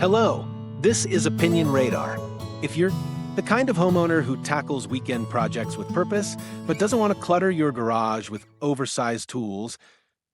Hello, this is Opinion Radar. If you're the kind of homeowner who tackles weekend projects with purpose, but doesn't want to clutter your garage with oversized tools,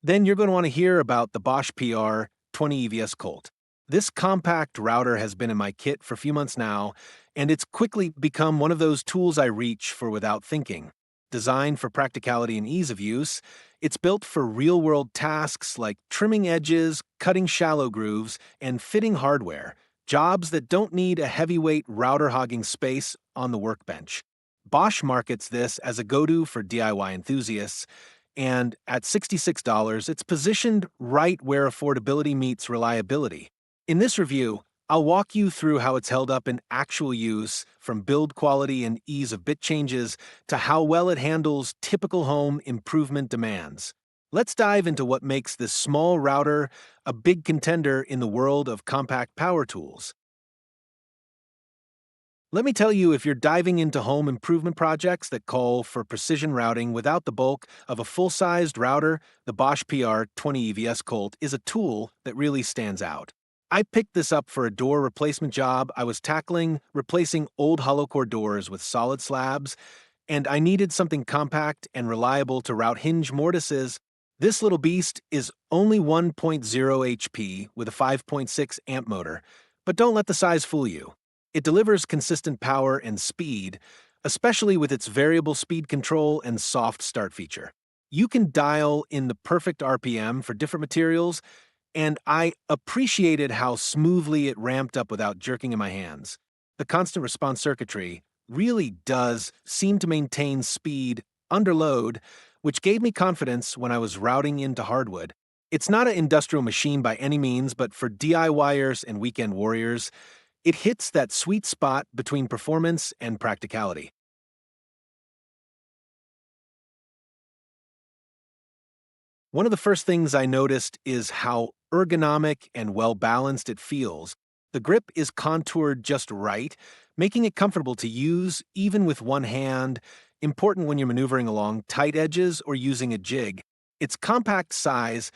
then you're going to want to hear about the BOSCH PR20EVS Colt. This compact router has been in my kit for a few months now, and it's quickly become one of those tools I reach for without thinking. Designed for practicality and ease of use, it's built for real-world tasks like trimming edges, cutting shallow grooves, and fitting hardware, jobs that don't need a heavyweight router hogging space on the workbench. Bosch markets this as a go-to for DIY enthusiasts, and at $66, it's positioned right where affordability meets reliability. In this review, I'll walk you through how it's held up in actual use, from build quality and ease of bit changes to how well it handles typical home improvement demands. Let's dive into what makes this small router a big contender in the world of compact power tools. Let me tell you, if you're diving into home improvement projects that call for precision routing without the bulk of a full-sized router, the BOSCH PR20EVS Colt is a tool that really stands out. I picked this up for a door replacement job I was tackling, replacing old hollow core doors with solid slabs, and I needed something compact and reliable to route hinge mortises. This little beast is only 1.0 HP with a 5.6 amp motor, but don't let the size fool you. It delivers consistent power and speed, especially with its variable speed control and soft start feature. You can dial in the perfect RPM for different materials, and I appreciated how smoothly it ramped up without jerking in my hands. The constant response circuitry really does seem to maintain speed under load, which gave me confidence when I was routing into hardwood. It's not an industrial machine by any means, but for DIYers and weekend warriors, it hits that sweet spot between performance and practicality. One of the first things I noticed is how ergonomic and well-balanced it feels. The grip is contoured just right, making it comfortable to use even with one hand, important when you're maneuvering along tight edges or using a jig. Its compact size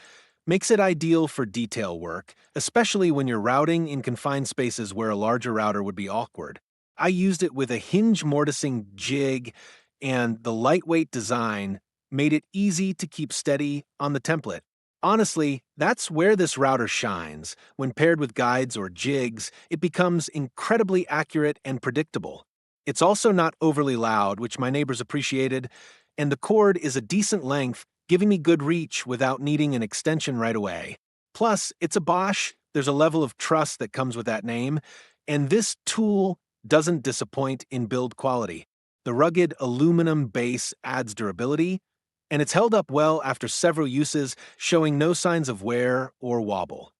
makes it ideal for detail work, especially when you're routing in confined spaces where a larger router would be awkward. I used it with a hinge mortising jig, and the lightweight design made it easy to keep steady on the template. Honestly, that's where this router shines. When paired with guides or jigs, it becomes incredibly accurate and predictable. It's also not overly loud, which my neighbors appreciated, and the cord is a decent length, giving me good reach without needing an extension right away. Plus, it's a Bosch. There's a level of trust that comes with that name, and this tool doesn't disappoint in build quality. The rugged aluminum base adds durability, and it's held up well after several uses, showing no signs of wear or wobble.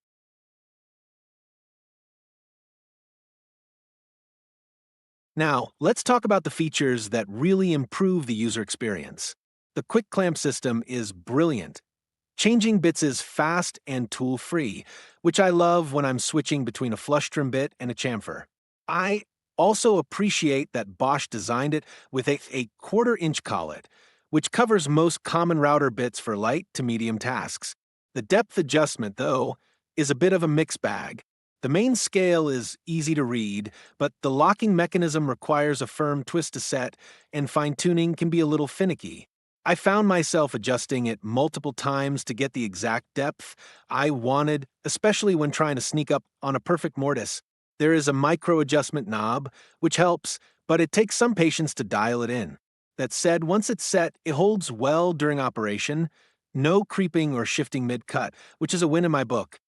Now, let's talk about the features that really improve the user experience. The quick clamp system is brilliant. Changing bits is fast and tool-free, which I love when I'm switching between a flush trim bit and a chamfer. I also appreciate that Bosch designed it with a quarter-inch collet, which covers most common router bits for light to medium tasks. The depth adjustment, though, is a bit of a mixed bag. The main scale is easy to read, but the locking mechanism requires a firm twist to set, and fine-tuning can be a little finicky. I found myself adjusting it multiple times to get the exact depth I wanted, especially when trying to sneak up on a perfect mortise. There is a micro-adjustment knob, which helps, but it takes some patience to dial it in. That said, once it's set, it holds well during operation, no creeping or shifting mid-cut, which is a win in my book.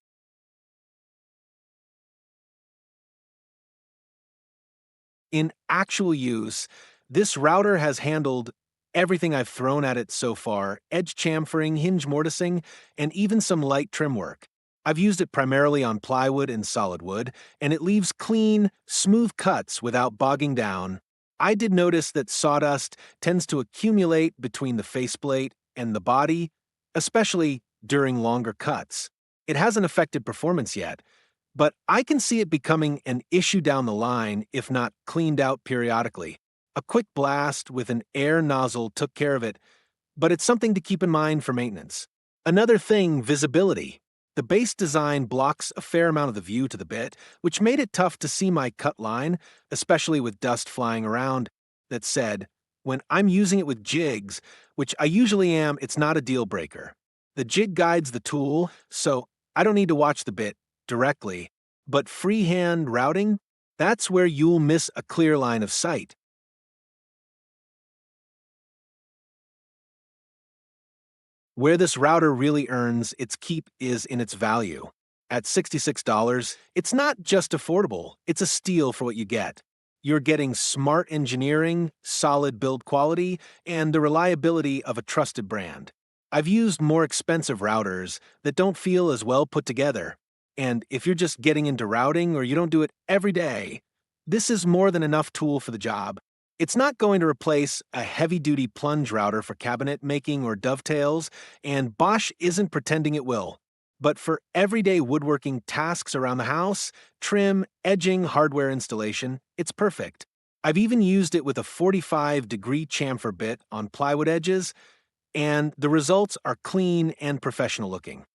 In actual use, this router has handled everything I've thrown at it so far: edge chamfering, hinge mortising, and even some light trim work. I've used it primarily on plywood and solid wood, and it leaves clean, smooth cuts without bogging down. I did notice that sawdust tends to accumulate between the faceplate and the body, especially during longer cuts. It hasn't affected performance yet, but I can see it becoming an issue down the line if not cleaned out periodically. A quick blast with an air nozzle took care of it, but it's something to keep in mind for maintenance. Another thing, visibility. The base design blocks a fair amount of the view to the bit, which made it tough to see my cut line, especially with dust flying around. That said, when I'm using it with jigs, which I usually am, it's not a deal breaker. The jig guides the tool, so I don't need to watch the bit directly, but freehand routing, that's where you'll miss a clear line of sight. Where this router really earns its keep is in its value. At $66, it's not just affordable, it's a steal for what you get. You're getting smart engineering, solid build quality, and the reliability of a trusted brand. I've used more expensive routers that don't feel as well put together. And if you're just getting into routing or you don't do it every day, this is more than enough tool for the job. It's not going to replace a heavy-duty plunge router for cabinet making or dovetails, and Bosch isn't pretending it will. But for everyday woodworking tasks around the house, trim, edging, hardware installation, it's perfect. I've even used it with a 45-degree chamfer bit on plywood edges, and the results are clean and professional looking.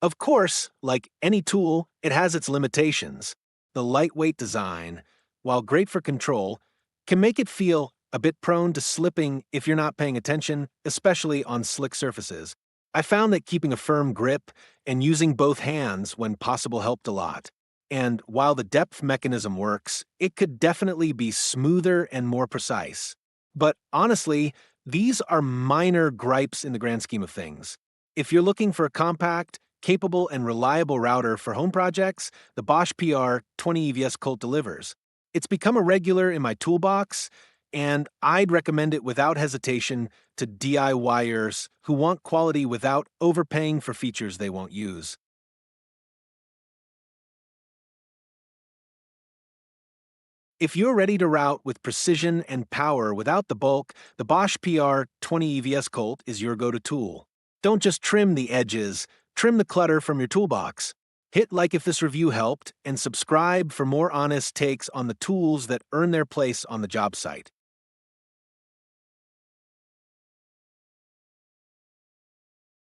Of course, like any tool, it has its limitations. The lightweight design, while great for control, can make it feel a bit prone to slipping if you're not paying attention, especially on slick surfaces. I found that keeping a firm grip and using both hands when possible helped a lot. And while the depth mechanism works, it could definitely be smoother and more precise. But honestly, these are minor gripes in the grand scheme of things. If you're looking for a compact, capable, and reliable router for home projects, the Bosch PR20EVS Colt delivers. It's become a regular in my toolbox, and I'd recommend it without hesitation to DIYers who want quality without overpaying for features they won't use. If you're ready to route with precision and power without the bulk, the Bosch PR20EVS Colt is your go-to tool. Don't just trim the edges, trim the clutter from your toolbox. Hit like if this review helped, and subscribe for more honest takes on the tools that earn their place on the job site.